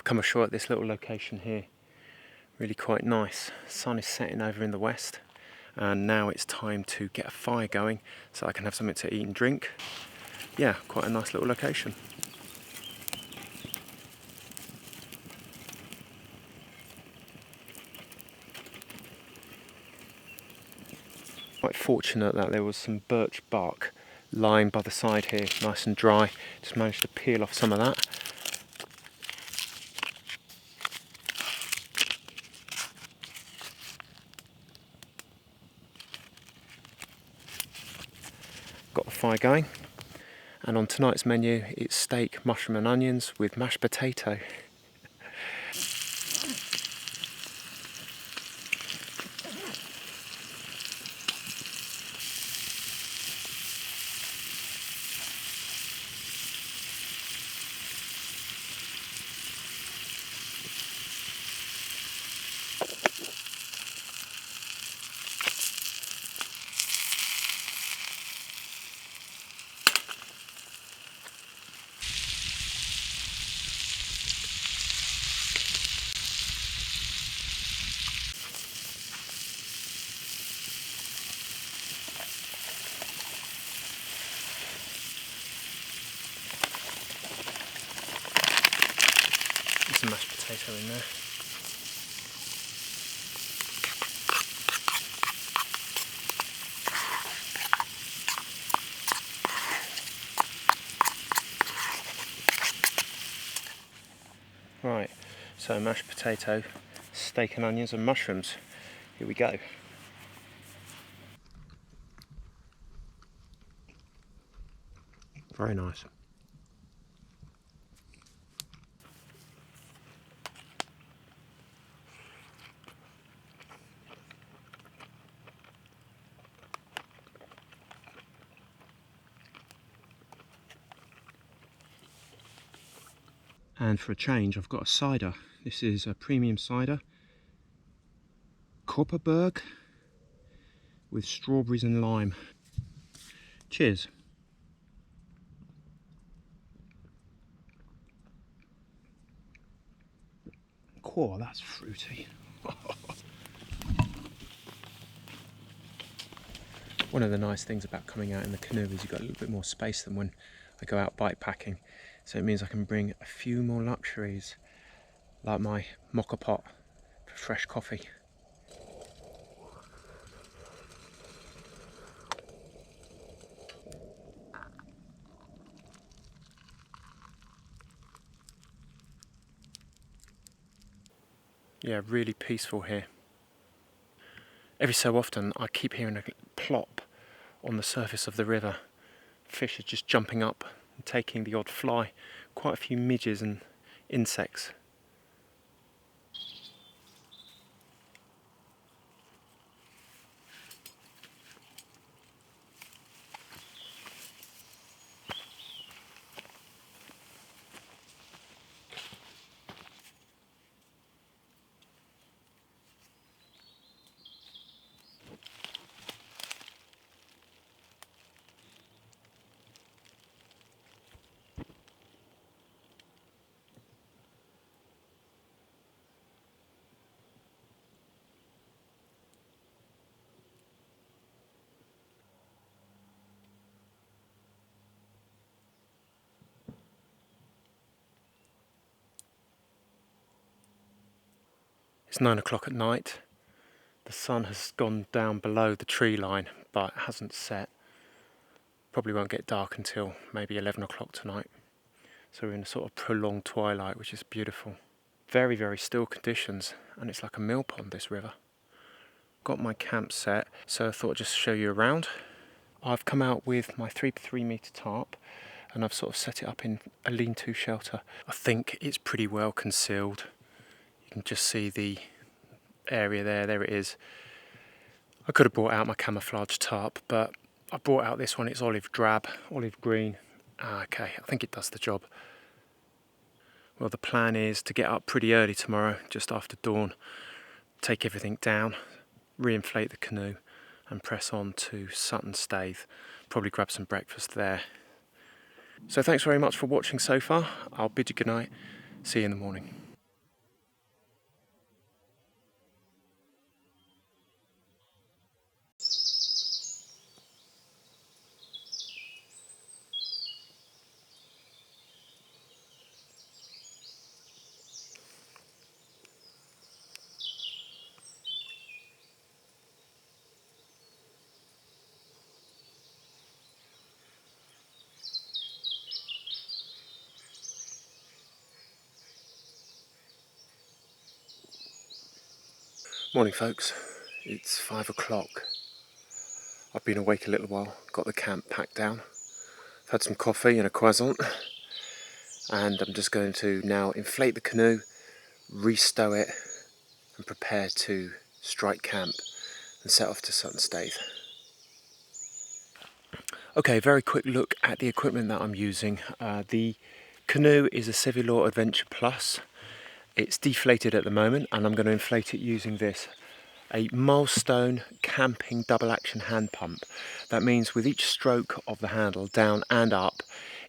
come ashore at this little location here. Really quite nice. Sun is setting over in the west, and now it's time to get a fire going so I can have something to eat and drink. Yeah, quite a nice little location. Quite fortunate that there was some birch bark lying by the side here, nice and dry. Just managed to peel off some of that. Got the fire going, and on tonight's menu it's steak, mushroom and onions with mashed potato. Some mashed potato in there. Right, so mashed potato, steak and onions and mushrooms. Here we go. Very nice. And for a change, I've got a cider. This is a premium cider, Kopparberg, with strawberries and lime. Cheers. Oh, that's fruity. One of the nice things about coming out in the canoe is you've got a little bit more space than when I go out bike packing. So it means I can bring a few more luxuries, like my mocha pot for fresh coffee. Yeah, really peaceful here. Every so often I keep hearing a plop on the surface of the river. Fish are just jumping up and taking the odd fly. Quite a few midges and insects. It's 9 o'clock at night. The sun has gone down below the tree line, but it hasn't set. Probably won't get dark until maybe 11 o'clock tonight. So we're in a sort of prolonged twilight, which is beautiful. Very, very still conditions, and it's like a mill pond, this river. Got my camp set, so I thought I'd just show you around. I've come out with my 3x3 metre tarp, and I've sort of set it up in a lean-to shelter. I think it's pretty well concealed. You can just see the area there it is. I could have brought out my camouflage tarp, but I brought out this one. It's olive drab, olive green. Okay, I think it does the job. Well, the plan is to get up pretty early tomorrow, just after dawn, take everything down, re-inflate the canoe and press on to Sutton Staithe. Probably grab some breakfast there. So thanks very much for watching so far. I'll bid you good night. See you in the morning. Morning folks, it's 5 o'clock. I've been awake a little while, got the camp packed down. I've had some coffee and a croissant, and I'm just going to now inflate the canoe, restow it and prepare to strike camp and set off to Sutton Staithe. Okay, very quick look at the equipment that I'm using. The canoe is a Sevylor Adventure Plus. It's deflated at the moment and I'm going to inflate it using this. A Milestone camping double action hand pump. That means with each stroke of the handle down and up,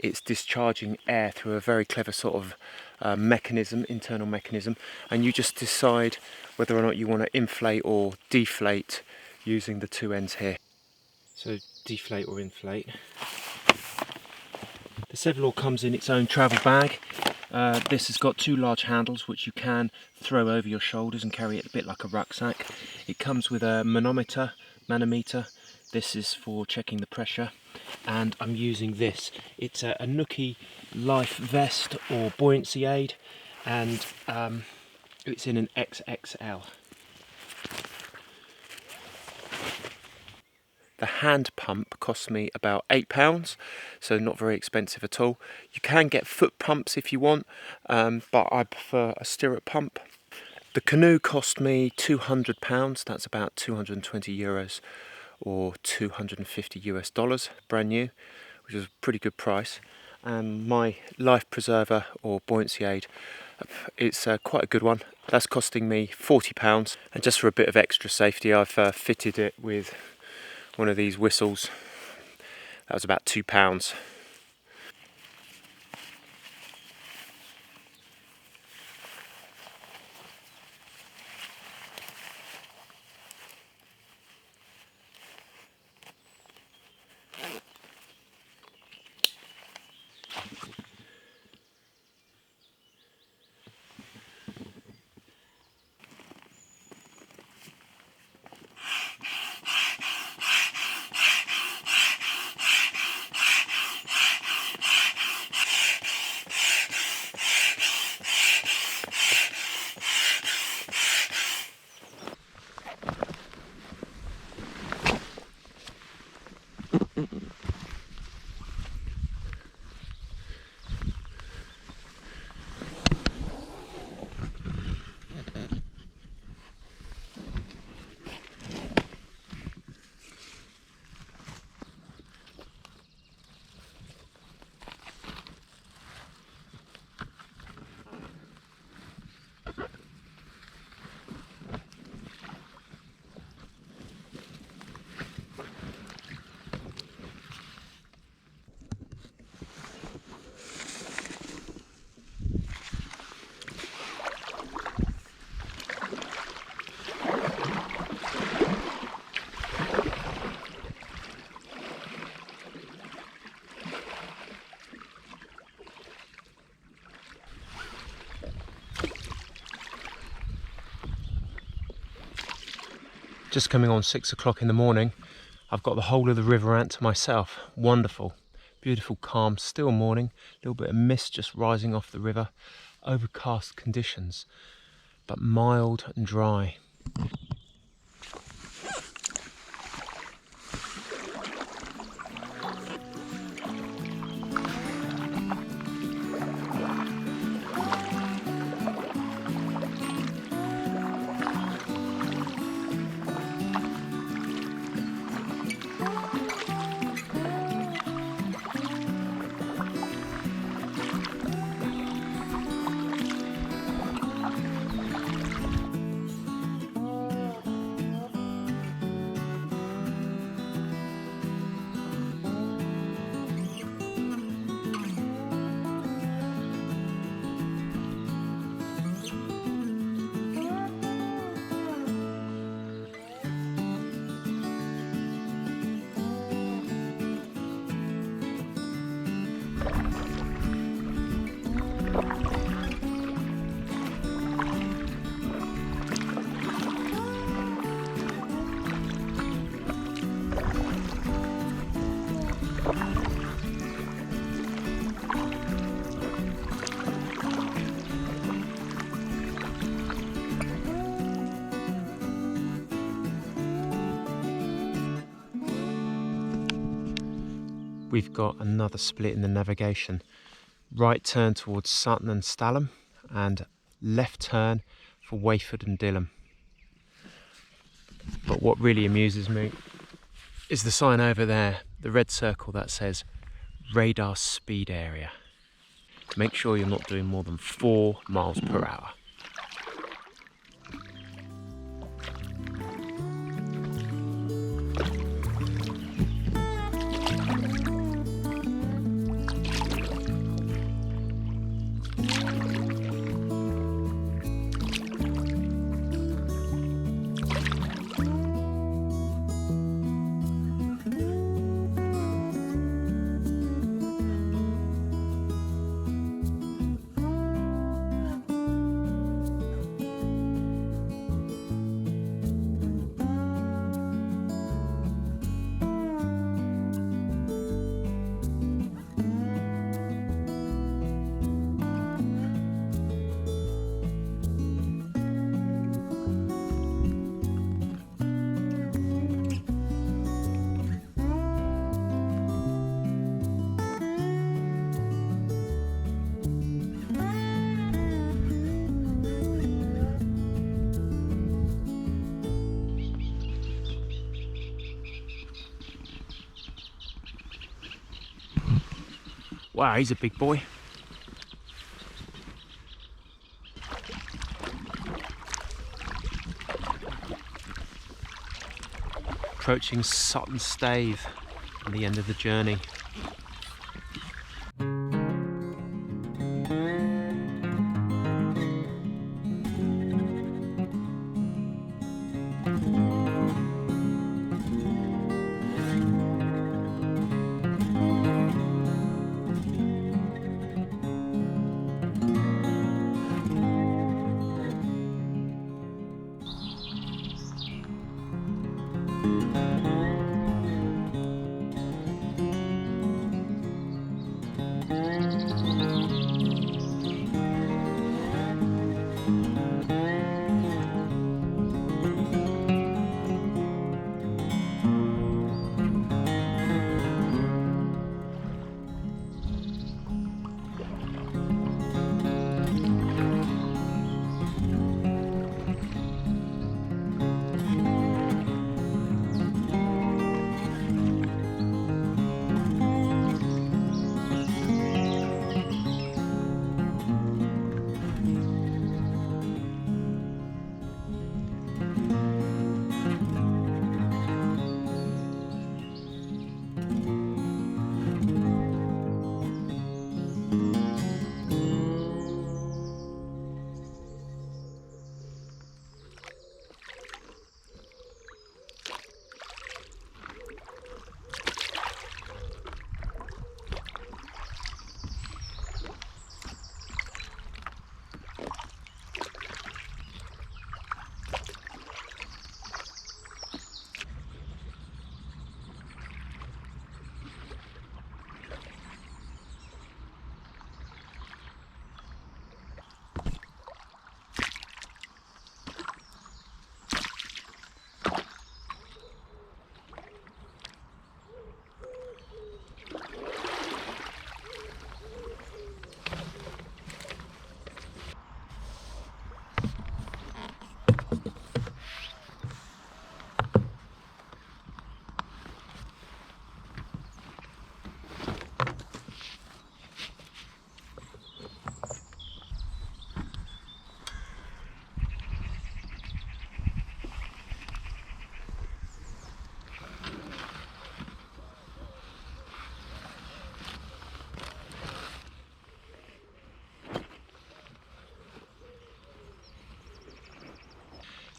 it's discharging air through a very clever sort of mechanism, internal mechanism, and you just decide whether or not you want to inflate or deflate using the two ends here. So deflate or inflate. The Sevylor comes in its own travel bag. This has got two large handles which you can throw over your shoulders and carry it a bit like a rucksack. It comes with a manometer. This is for checking the pressure, and I'm using this. It's a Nookie life vest or buoyancy aid, and it's in an XXL. The hand pump cost me about £8, so not very expensive at all. You can get foot pumps if you want, but I prefer a stirrup pump. The canoe cost me £200, that's about 220 euros or $250 US, brand new, which is a pretty good price. And my life preserver or buoyancy aid, it's quite a good one. That's costing me £40, and just for a bit of extra safety I've fitted it with one of these whistles. That was about £2. Just coming on 6 o'clock in the morning, I've got the whole of the River Ant to myself. Wonderful, beautiful, calm, still morning, a little bit of mist just rising off the river, overcast conditions, but mild and dry. we've got another split in the navigation. Right turn towards Sutton and Staithe, and left turn for Wayford and Dilham. But what really amuses me is the sign over there, the red circle that says radar speed area. Make sure you're not doing more than 4 miles per hour. Wow, he's a big boy. Approaching Sutton Staithe at the end of the journey.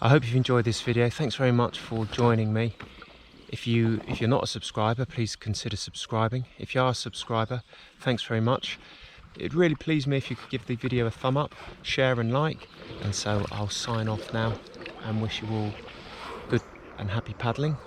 I hope you've enjoyed this video. Thanks very much for joining me. If you're not a subscriber, please consider subscribing. If you are a subscriber, thanks very much. It'd really please me if you could give the video a thumb up, share and like. And so I'll sign off now and wish you all good and happy paddling.